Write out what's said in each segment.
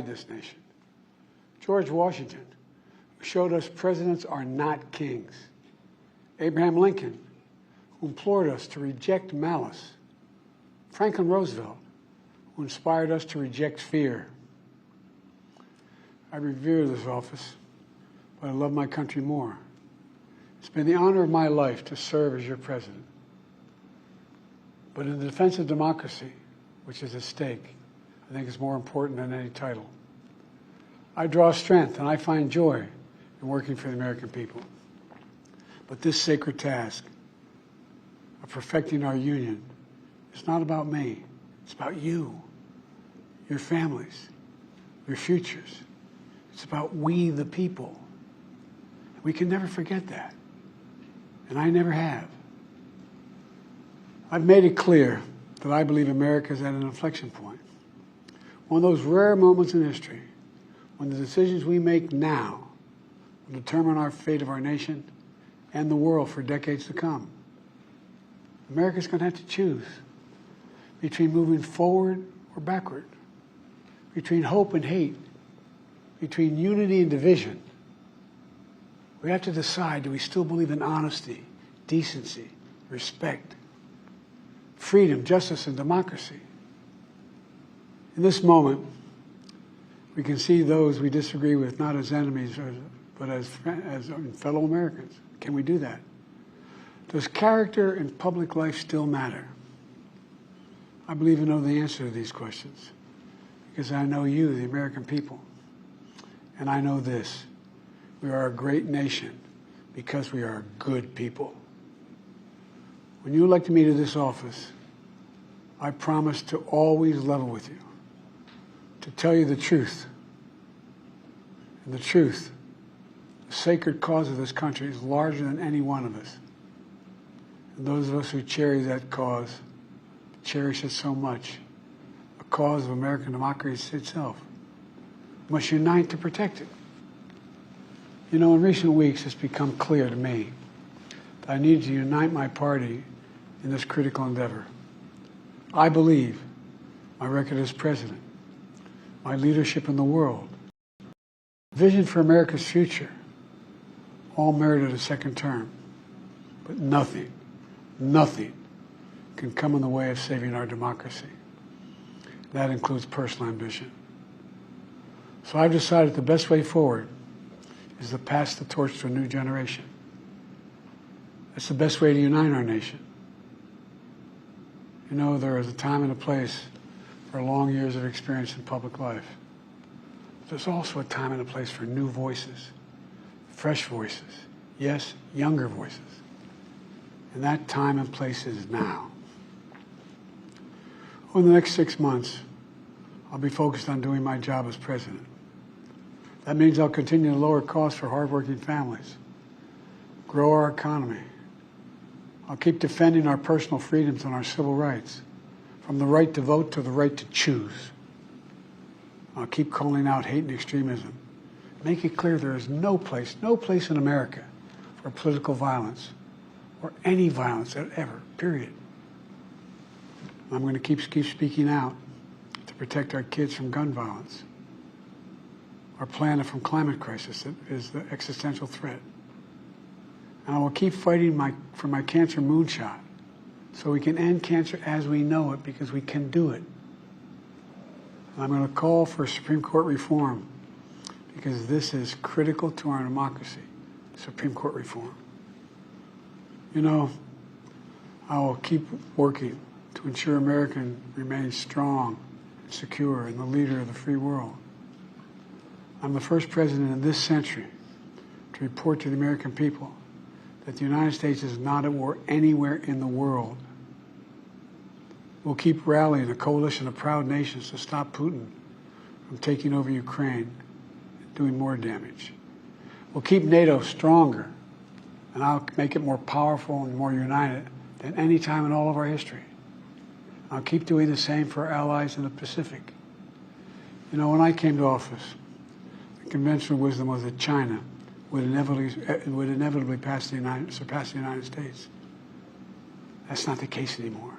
this nation. George Washington showed us presidents are not kings. Abraham Lincoln, who implored us to reject malice. Franklin Roosevelt, who inspired us to reject fear. I revere this office, but I love my country more. It's been the honor of my life to serve as your president. But in the defense of democracy, which is at stake, I think it's more important than any title. I draw strength and I find joy in working for the American people. But this sacred task of perfecting our union is not about me. It's about you, your families, your futures. It's about we, the people. We can never forget that. And I never have. I've made it clear that I believe America is at an inflection point. One of those rare moments in history when the decisions we make now will determine our fate of our nation and the world for decades to come. America's going to have to choose between moving forward or backward, between hope and hate, between unity and division. We have to decide, do we still believe in honesty, decency, respect, freedom, justice, and democracy? In this moment, we can see those we disagree with not as enemies, but as fellow Americans. Can we do that? Does character in public life still matter? I believe I know the answer to these questions because I know you, the American people. And I know this: we are a great nation because we are good people. When you elected me to this office, I promised to always level with you, to tell you the truth. And the truth, the sacred cause of this country, is larger than any one of us. And those of us who cherish that cause, cherish it so much, a cause of American democracy itself, must unite to protect it. You know, in recent weeks, it's become clear to me that I need to unite my party in this critical endeavor. I believe my record as president, my leadership in the world, vision for America's future, all merited a second term. But nothing can come in the way of saving our democracy. That includes personal ambition. So I've decided the best way forward is to pass the torch to a new generation. That's the best way to unite our nation. You know, there is a time and a place for long years of experience in public life. There's also a time and a place for new voices, fresh voices, yes, younger voices. And that time and place is now. Over the next 6 months, I'll be focused on doing my job as president. That means I'll continue to lower costs for hardworking families, grow our economy. I'll keep defending our personal freedoms and our civil rights, from the right to vote to the right to choose. I'll keep calling out hate and extremism. Make it clear there is no place in America for political violence or any violence ever, period. I'm going to keep speaking out to protect our kids from gun violence, our planet from climate crisis that is the existential threat. And I will keep fighting for my cancer moonshot so we can end cancer as we know it, because we can do it. And I'm going to call for Supreme Court reform because this is critical to our democracy, Supreme Court reform. You know, I will keep working to ensure America remains strong and secure and the leader of the free world. I'm the first president in this century to report to the American people that the United States is not at war anywhere in the world. We'll keep rallying a coalition of proud nations to stop Putin from taking over Ukraine and doing more damage. We'll keep NATO stronger, and I'll make it more powerful and more united than any time in all of our history. I'll keep doing the same for our allies in the Pacific. You know, when I came to office, the conventional wisdom was that China would inevitably surpass the United States. That's not the case anymore.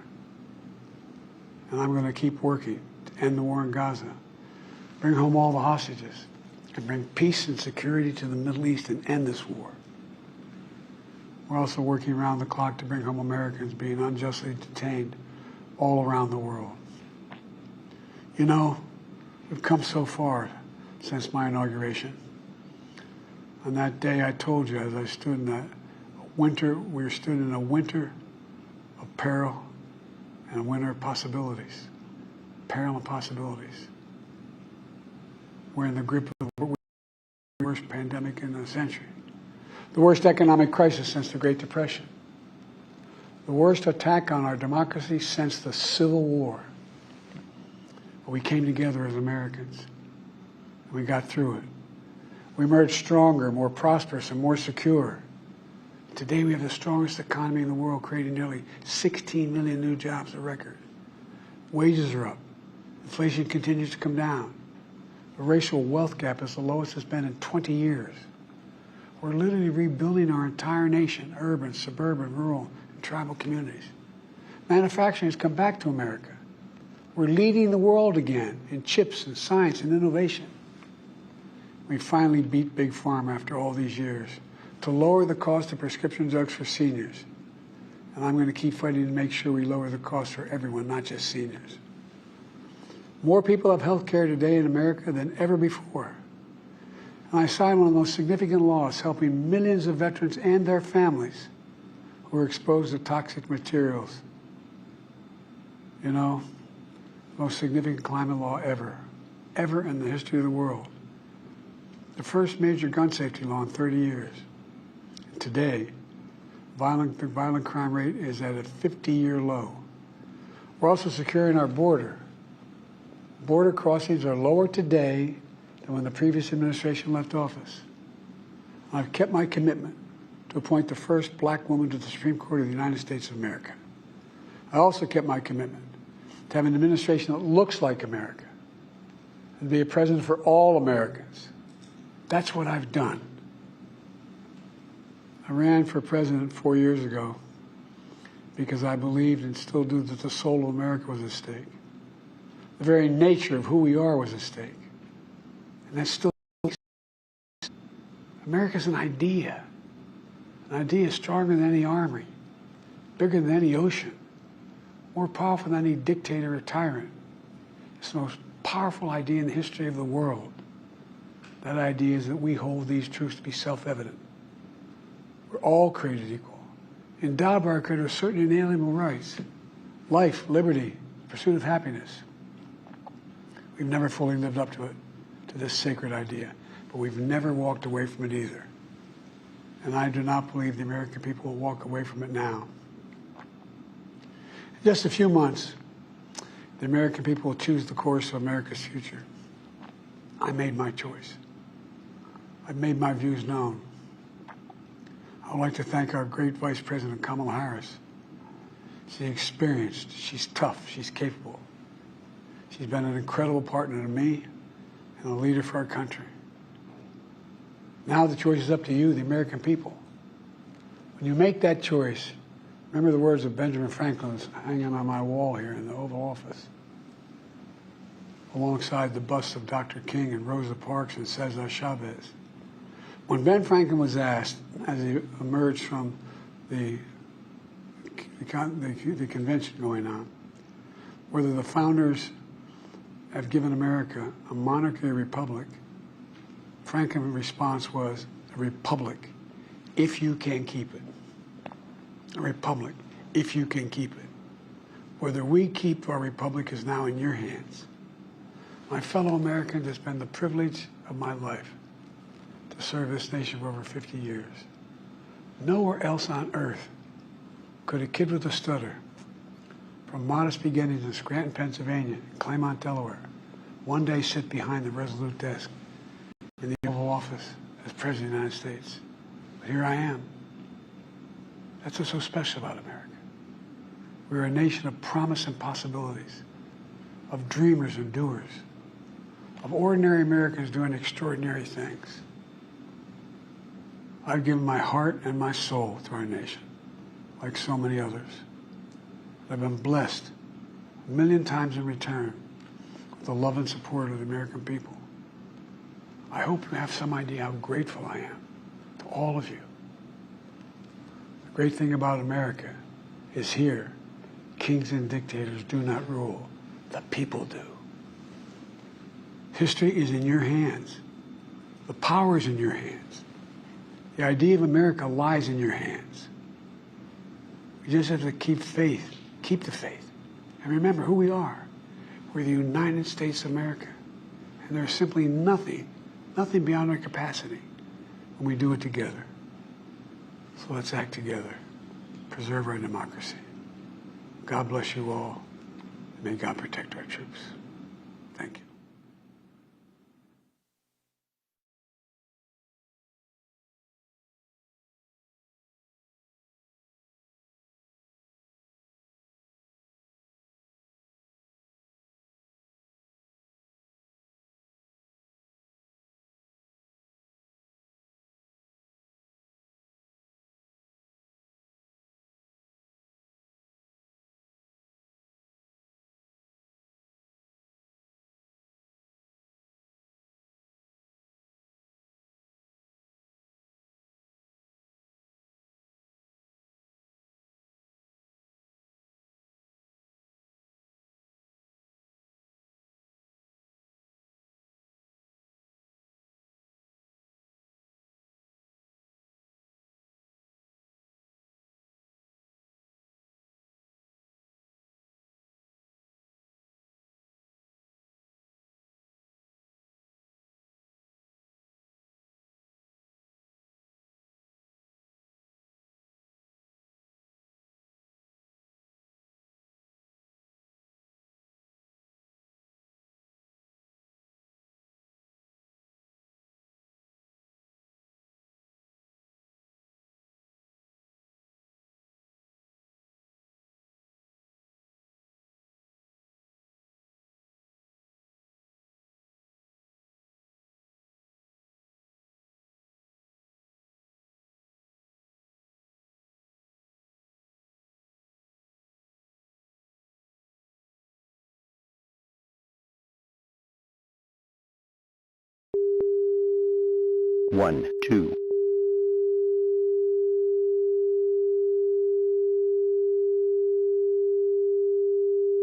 And I'm going to keep working to end the war in Gaza, bring home all the hostages, and bring peace and security to the Middle East and end this war. We're also working around the clock to bring home Americans being unjustly detained all around the world. You know, we've come so far since my inauguration. On that day, I told you, as I stood in that winter, we stood in a winter of peril and a winter of possibilities. Peril and possibilities. We're in the grip of the worst pandemic in a century. The worst economic crisis since the Great Depression. The worst attack on our democracy since the Civil War. But we came together as Americans, and we got through it. We emerged stronger, more prosperous, and more secure. Today we have the strongest economy in the world, creating nearly 16 million new jobs, a record. Wages are up. Inflation continues to come down. The racial wealth gap is the lowest it's been in 20 years. We're literally rebuilding our entire nation, urban, suburban, rural, and tribal communities. Manufacturing has come back to America. We're leading the world again in chips and science and innovation. We finally beat Big Pharma after all these years to lower the cost of prescription drugs for seniors. And I'm going to keep fighting to make sure we lower the cost for everyone, not just seniors. More people have health care today in America than ever before. And I signed one of the most significant laws helping millions of veterans and their families who are exposed to toxic materials. You know, the most significant climate law ever in the history of the world. The first major gun safety law in 30 years. And today, the violent crime rate is at a 50-year low. We're also securing our border. Border crossings are lower today than when the previous administration left office. I've kept my commitment to appoint the first black woman to the Supreme Court of the United States of America. I also kept my commitment to have an administration that looks like America and be a president for all Americans. That's what I've done. I ran for president 4 years ago because I believed and still do that the soul of America was at stake. The very nature of who we are was at stake. And that's still America's an idea. An idea stronger than any army, bigger than any ocean, more powerful than any dictator or tyrant. It's the most powerful idea in the history of the world. That idea is that we hold these truths to be self-evident. We're all created equal, endowed by our Creator with certain inalienable rights: life, liberty, pursuit of happiness. We've never fully lived up to it, to this sacred idea, but we've never walked away from it either. And I do not believe the American people will walk away from it now. In just a few months, the American people will choose the course of America's future. I made my choice. I've made my views known. I would like to thank our great Vice President Kamala Harris. She's experienced, she's tough, she's capable. She's been an incredible partner to me and a leader for our country. Now the choice is up to you, the American people. When you make that choice, remember the words of Benjamin Franklin hanging on my wall here in the Oval Office, alongside the busts of Dr. King and Rosa Parks and Cesar Chavez. When Ben Franklin was asked, as he emerged from the convention going on, whether the founders have given America a monarchy or republic, Franklin's response was, a republic, if you can keep it. A republic, if you can keep it. Whether we keep our republic is now in your hands. My fellow Americans, it's been the privilege of my life to serve this nation for over 50 years. Nowhere else on earth could a kid with a stutter, from modest beginnings in Scranton, Pennsylvania, and Claymont, Delaware, one day sit behind the resolute desk in the Oval Office as President of the United States. But here I am. That's what's so special about America. We're a nation of promise and possibilities, of dreamers and doers, of ordinary Americans doing extraordinary things. I've given my heart and my soul to our nation, like so many others. I've been blessed a million times in return with the love and support of the American people. I hope you have some idea how grateful I am to all of you. The great thing about America is here, kings and dictators do not rule, the people do. History is in your hands. The power is in your hands. The idea of America lies in your hands. We just have to keep faith, keep the faith, and remember who we are. We're the United States of America, and there's simply nothing beyond our capacity when we do it together. So let's act together, preserve our democracy. God bless you all, and may God protect our troops. Thank you. One, two.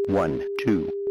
1, 2.